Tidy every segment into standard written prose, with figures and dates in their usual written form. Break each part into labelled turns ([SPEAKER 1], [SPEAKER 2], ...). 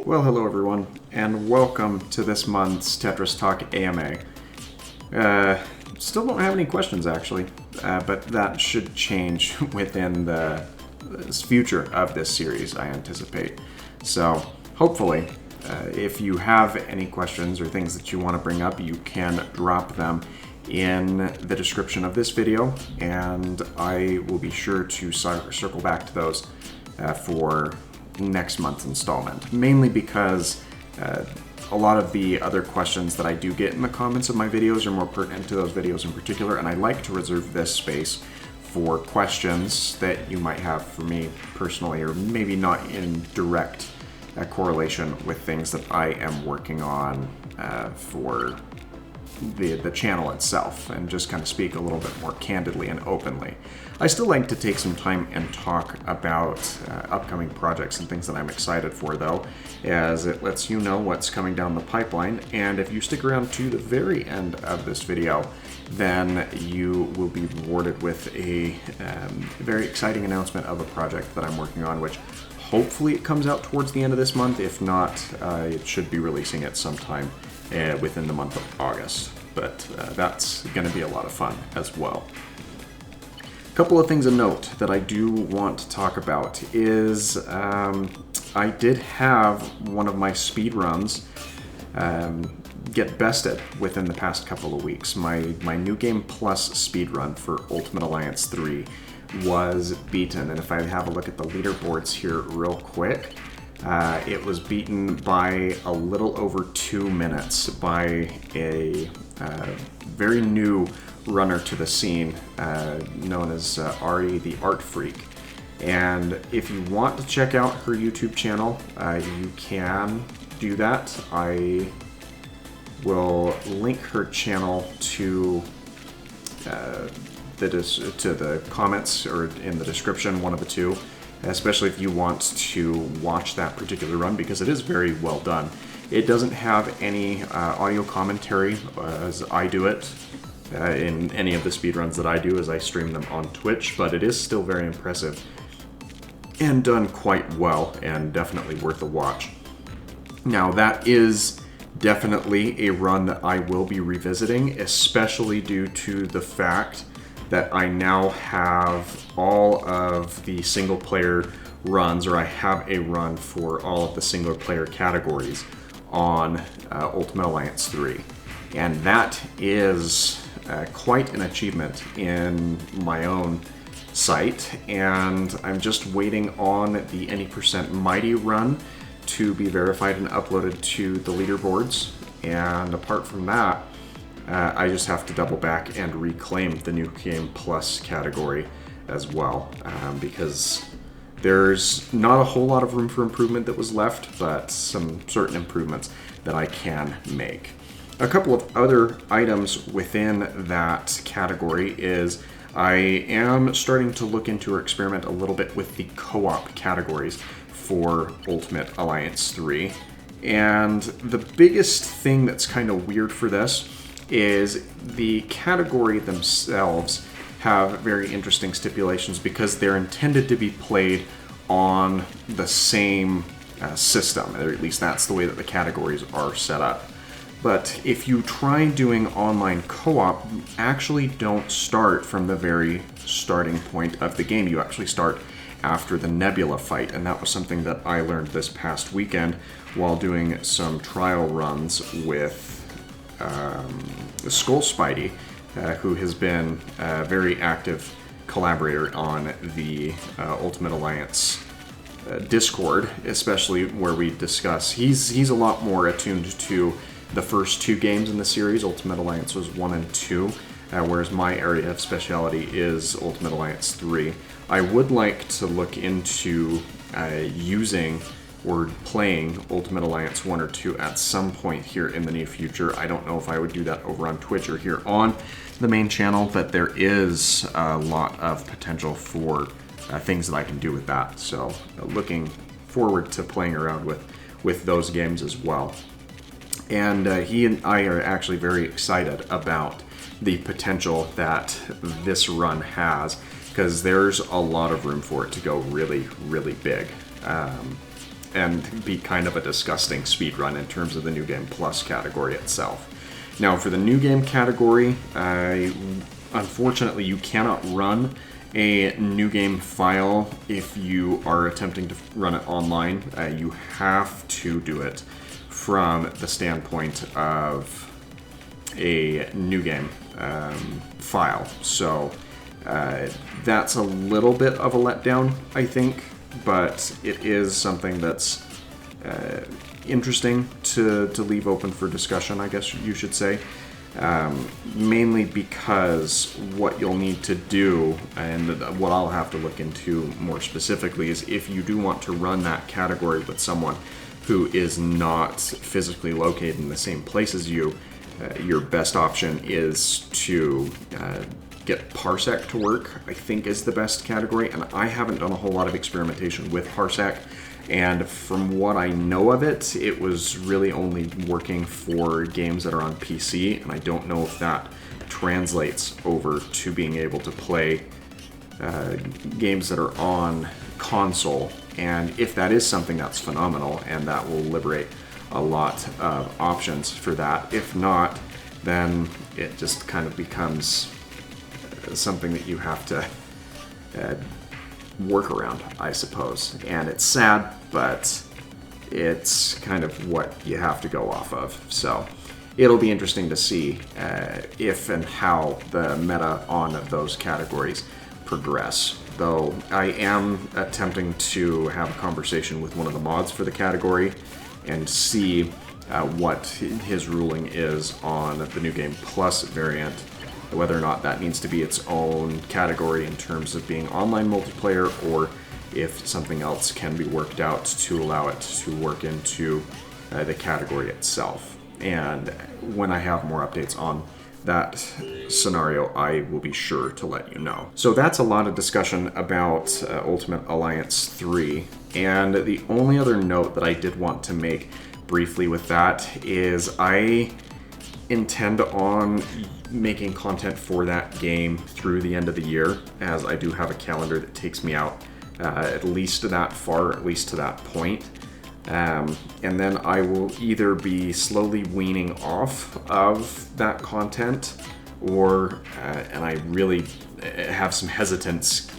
[SPEAKER 1] Well, hello everyone, and welcome to this month's Tetris Talk AMA. Still don't have any questions actually, but that should change within the future of this series, I anticipate. So, hopefully, if you have any questions or things that you want to bring up, you can drop them in the description of this video, and I will be sure to circle back to those for next month's installment, mainly because a lot of the other questions that I do get in the comments of my videos are more pertinent to those videos in particular, and I like to reserve this space for questions that you might have for me personally, or maybe not in direct correlation with things that I am working on for the channel itself, and just kind of speak a little bit more candidly and openly. I still like to take some time and talk about upcoming projects and things that I'm excited for, though, as it lets you know what's coming down the pipeline. And if you stick around to the very end of this video, then you will be rewarded with a very exciting announcement of a project that I'm working on, which hopefully it comes out towards the end of this month. If not, it should be releasing it sometime within the month of August. But that's going to be a lot of fun as well. A couple of things of note that I do want to talk about is I did have one of my speed runs get bested within the past couple of weeks. My New Game Plus speedrun for Ultimate Alliance 3 was beaten, and if I have a look at the leaderboards here real quick, it was beaten by a little over 2 minutes by a very new runner to the scene known as Aritheartfreak. And if you want to check out her YouTube channel, you can do that. I will link her channel to the comments or in the description, one of the two, especially if you want to watch that particular run, because it is very well done. It doesn't have any audio commentary as I do it in any of the speedruns that I do, as I stream them on Twitch, but it is still very impressive and done quite well, and definitely worth a watch. Now, that is definitely a run that I will be revisiting, especially due to the fact that I now have all of the single player runs, or I have a run for all of the single player categories on Ultimate Alliance 3. And that is quite an achievement in my own sight, and I'm just waiting on the any % Mighty run to be verified and uploaded to the leaderboards. And apart from that, I just have to double back and reclaim the New Game Plus category as well, because there's not a whole lot of room for improvement that was left, but some certain improvements that I can make. A couple of other items within that category is I am starting to look into or experiment a little bit with the co-op categories for Ultimate Alliance 3. And the biggest thing that's kind of weird for this is the category themselves have very interesting stipulations, because they're intended to be played on the same system, or at least that's the way that the categories are set up. But if you try doing online co-op, you actually don't start from the very starting point of the game. You actually start after the Nebula fight, and that was something that I learned this past weekend while doing some trial runs with Skull Spidey, who has been a very active collaborator on the Ultimate Alliance Discord, especially where we discuss. He's a lot more attuned to the first two games in the series. Ultimate Alliance was 1 and 2, whereas my area of specialty is Ultimate Alliance 3. I would like to look into using or playing Ultimate Alliance 1 or 2 at some point here in the near future. I don't know if I would do that over on Twitch or here on the main channel, but there is a lot of potential for things that I can do with that. So looking forward to playing around with those games as well. And he and I are actually very excited about the potential that this run has, because there's a lot of room for it to go really, really big. and be kind of a disgusting speedrun in terms of the New Game Plus category itself. Now, for the New Game category, unfortunately you cannot run a New Game file if you are attempting to run it online. You have to do it from the standpoint of a New Game file. So that's a little bit of a letdown, I think, but it is something that's interesting to leave open for discussion, I guess you should say. Mainly because what you'll need to do, and what I'll have to look into more specifically, is if you do want to run that category with someone who is not physically located in the same place as you, your best option is to get Parsec to work, I think is the best category, and I haven't done a whole lot of experimentation with Parsec, and from what I know of it, it was really only working for games that are on PC, and I don't know if that translates over to being able to play games that are on console. And if that is something, that's phenomenal, and that will liberate a lot of options for that. If not, then it just kind of becomes something that you have to work around, I suppose. And it's sad, but it's kind of what you have to go off of. So it'll be interesting to see if and how the meta on those categories progress. Though I am attempting to have a conversation with one of the mods for the category and see what his ruling is on the New Game Plus variant, whether or not that needs to be its own category in terms of being online multiplayer, or if something else can be worked out to allow it to work into the category itself. And when I have more updates on that scenario, I will be sure to let you know. So that's a lot of discussion about Ultimate Alliance 3, and the only other note that I did want to make briefly with that is I intend on making content for that game through the end of the year, as I do have a calendar that takes me out at least to that far, at least to that point. And then I will either be slowly weaning off of that content, or, and I really have some hesitance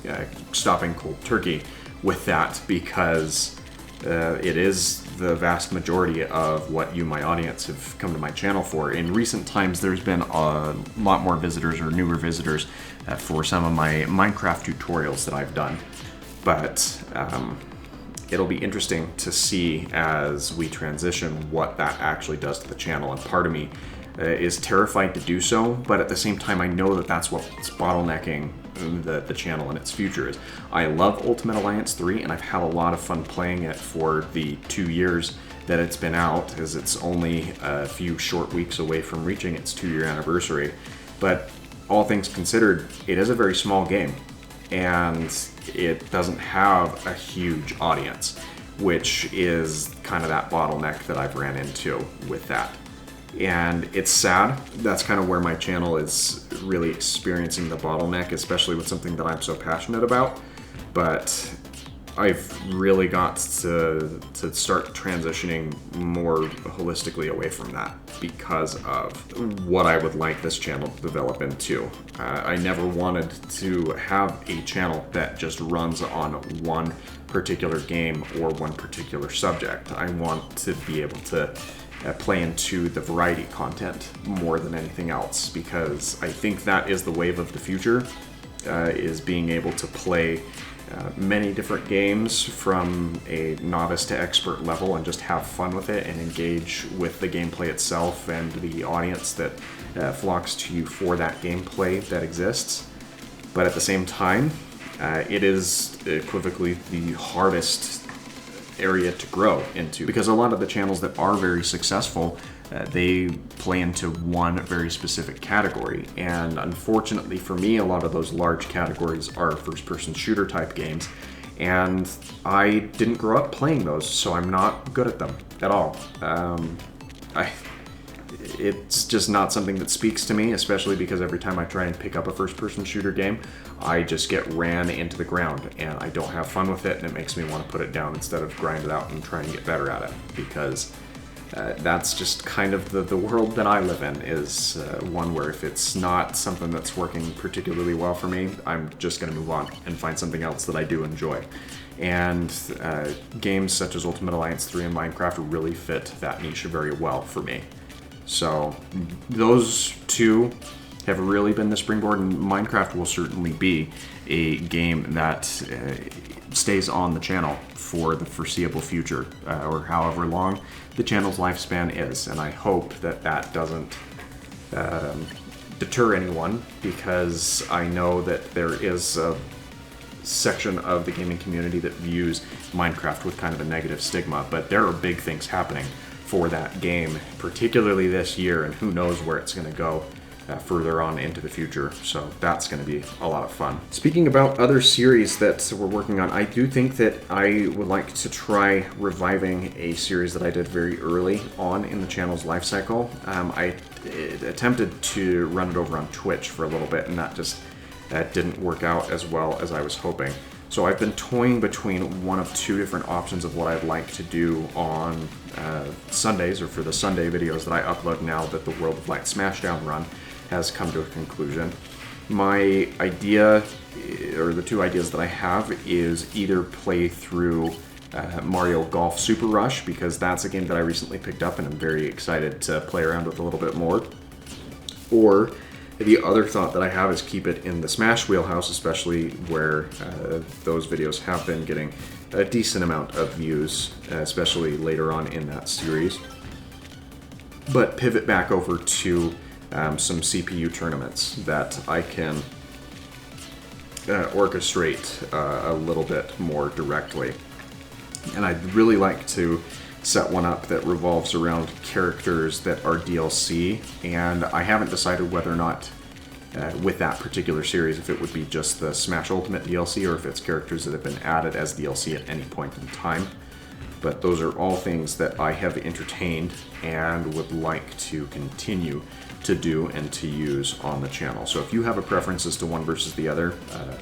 [SPEAKER 1] stopping cold turkey with that, because it is the vast majority of what you, my audience, have come to my channel for. In recent times, there's been a lot more visitors, or newer visitors, for some of my Minecraft tutorials that I've done. But it'll be interesting to see as we transition what that actually does to the channel. And part of me is terrified to do so, but at the same time, I know that that's what's bottlenecking the channel and its future is. I love Ultimate Alliance 3, and I've had a lot of fun playing it for the 2 years that it's been out, as it's only a few short weeks away from reaching its 2-year anniversary. But all things considered, it is a very small game, and it doesn't have a huge audience, which is kind of that bottleneck that I've ran into with that. And it's sad. That's kind of where my channel is really experiencing the bottleneck, especially with something that I'm so passionate about. But I've really got to start transitioning more holistically away from that because of what I would like this channel to develop into. I never wanted to have a channel that just runs on one particular game or one particular subject. I want to be able to play into the variety content more than anything else, because I think that is the wave of the future, is being able to play many different games from a novice to expert level and just have fun with it and engage with the gameplay itself and the audience that flocks to you for that gameplay that exists. But at the same time, it is equivocally the hardest area to grow into, because a lot of the channels that are very successful, they play into one very specific category, and unfortunately for me, a lot of those large categories are first-person shooter type games, and I didn't grow up playing those, so I'm not good at them at all. it's just not something that speaks to me, especially because every time I try and pick up a first-person shooter game, I just get ran into the ground, and I don't have fun with it, and it makes me want to put it down instead of grind it out and try and get better at it, because that's just kind of the world that I live in, is one where if it's not something that's working particularly well for me, I'm just going to move on and find something else that I do enjoy. And games such as Ultimate Alliance 3 and Minecraft really fit that niche very well for me. So those two have really been the springboard, and Minecraft will certainly be a game that stays on the channel for the foreseeable future, or however long the channel's lifespan is. And I hope that that doesn't deter anyone, because I know that there is a section of the gaming community that views Minecraft with kind of a negative stigma, but there are big things happening for that game, particularly this year, and who knows where it's going to go further on into the future. So that's going to be a lot of fun. Speaking about other series that we're working on, I do think that I would like to try reviving a series that I did very early on in the channel's life cycle. I attempted to run it over on Twitch for a little bit, and that didn't work out as well as I was hoping. So I've been toying between one of two different options of what I'd like to do on Sundays, or for the Sunday videos that I upload now that the World of Light Smashdown run has come to a conclusion. My idea, or the two ideas that I have, is either play through Mario Golf Super Rush, because that's a game that I recently picked up and I'm very excited to play around with a little bit more, or the other thought that I have is keep it in the Smash wheelhouse, especially where those videos have been getting a decent amount of views, especially later on in that series. But pivot back over to some CPU tournaments that I can orchestrate a little bit more directly. And I'd really like to set one up that revolves around characters that are DLC, and I haven't decided whether or not with that particular series if it would be just the Smash Ultimate DLC or if it's characters that have been added as DLC at any point in time. But those are all things that I have entertained and would like to continue to do and to use on the channel. So if you have a preference as to one versus the other,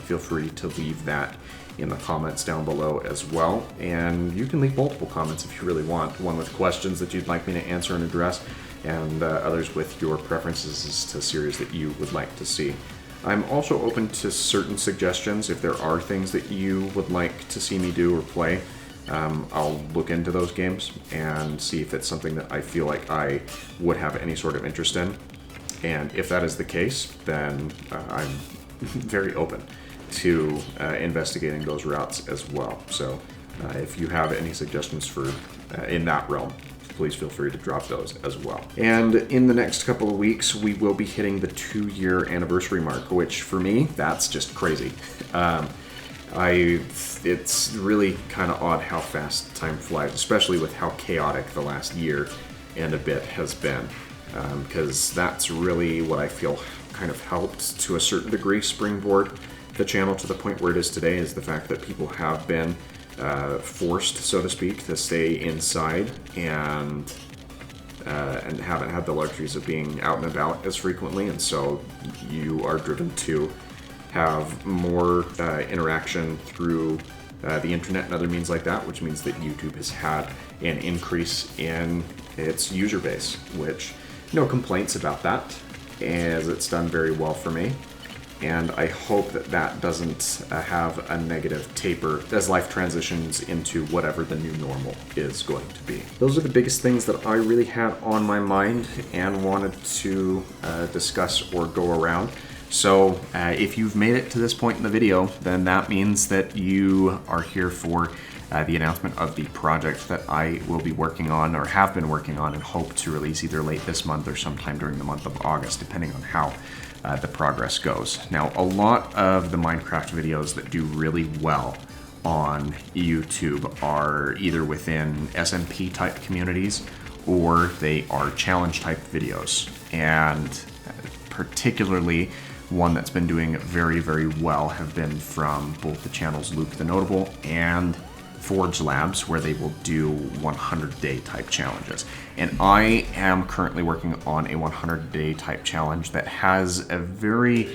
[SPEAKER 1] feel free to leave that in the comments down below as well. And you can leave multiple comments if you really want. One with questions that you'd like me to answer and address, and others with your preferences as to series that you would like to see. I'm also open to certain suggestions. If there are things that you would like to see me do or play, I'll look into those games and see if it's something that I feel like I would have any sort of interest in. And if that is the case, then I'm very open to investigating those routes as well. So if you have any suggestions for in that realm, please feel free to drop those as well. And in the next couple of weeks, we will be hitting the 2-year anniversary mark, which for me, that's just crazy. It's really kind of odd how fast time flies, especially with how chaotic the last year and a bit has been, because that's really what I feel kind of helped to a certain degree springboard the channel to the point where it is today, is the fact that people have been forced, so to speak, to stay inside and haven't had the luxuries of being out and about as frequently, and so you are driven to have more interaction through the internet and other means like that, which means that YouTube has had an increase in its user base, which no complaints about that, as it's done very well for me. And I hope that that doesn't have a negative taper as life transitions into whatever the new normal is going to be. Those are the biggest things that I really had on my mind and wanted to discuss or go around. So if you've made it to this point in the video, then that means that you are here for the announcement of the project that I will be working on, or have been working on, and hope to release either late this month or sometime during the month of August, depending on how the progress goes. Now, a lot of the Minecraft videos that do really well on YouTube are either within SMP type communities or they are challenge type videos. And particularly one that's been doing very, very well have been from both the channels Luke the Notable and Forge Labs, where they will do 100-day type challenges. And I am currently working on a 100-day type challenge that has a very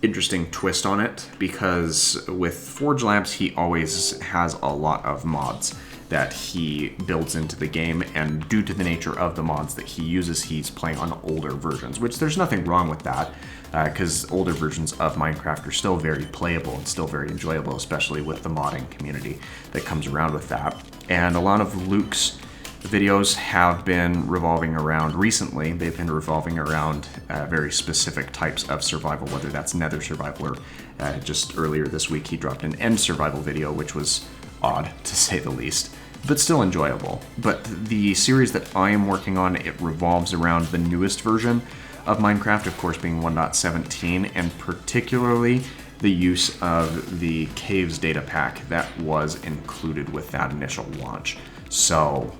[SPEAKER 1] interesting twist on it, because with Forge Labs, he always has a lot of mods that he builds into the game, and due to the nature of the mods that he uses, he's playing on older versions, which there's nothing wrong with that, because older versions of Minecraft are still very playable and still very enjoyable, especially with the modding community that comes around with that. And a lot of Luke's videos have been revolving around, recently, they've been revolving around very specific types of survival, whether that's Nether survival, or just earlier this week he dropped an End survival video, which was odd to say the least, but still enjoyable. But the series that I am working on, it revolves around the newest version of Minecraft, of course being 1.17, and particularly the use of the Caves data pack that was included with that initial launch. So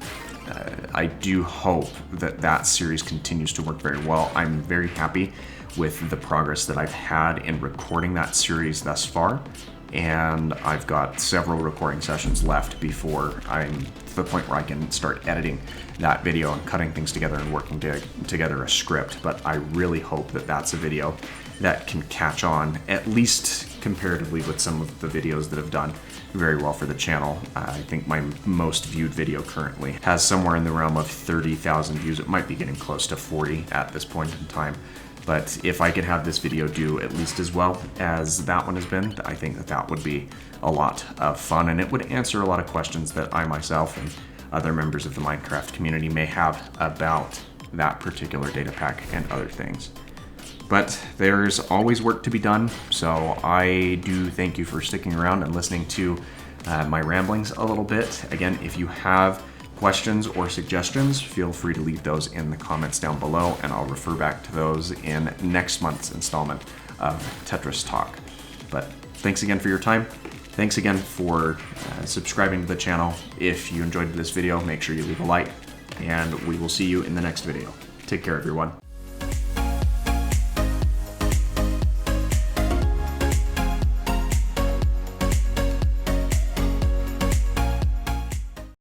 [SPEAKER 1] I do hope that that series continues to work very well. I'm very happy with the progress that I've had in recording that series thus far, and I've got several recording sessions left before I'm to the point where I can start editing that video and cutting things together and working together a script. But I really hope that that's a video that can catch on, at least comparatively with some of the videos that have done very well for the channel. I think my most viewed video currently has somewhere in the realm of 30,000 views. It might be getting close to 40 at this point in time. But if I could have this video do at least as well as that one has been, I think that that would be a lot of fun, and it would answer a lot of questions that I myself and other members of the Minecraft community may have about that particular data pack and other things. But there's always work to be done, so I do thank you for sticking around and listening to my ramblings a little bit. Again, if you have questions or suggestions, feel free to leave those in the comments down below, and I'll refer back to those in next month's installment of Tetris Talk. But thanks again for your time. Thanks again for subscribing to the channel. If you enjoyed this video, make sure you leave a like, and we will see you in the next video. Take care, everyone.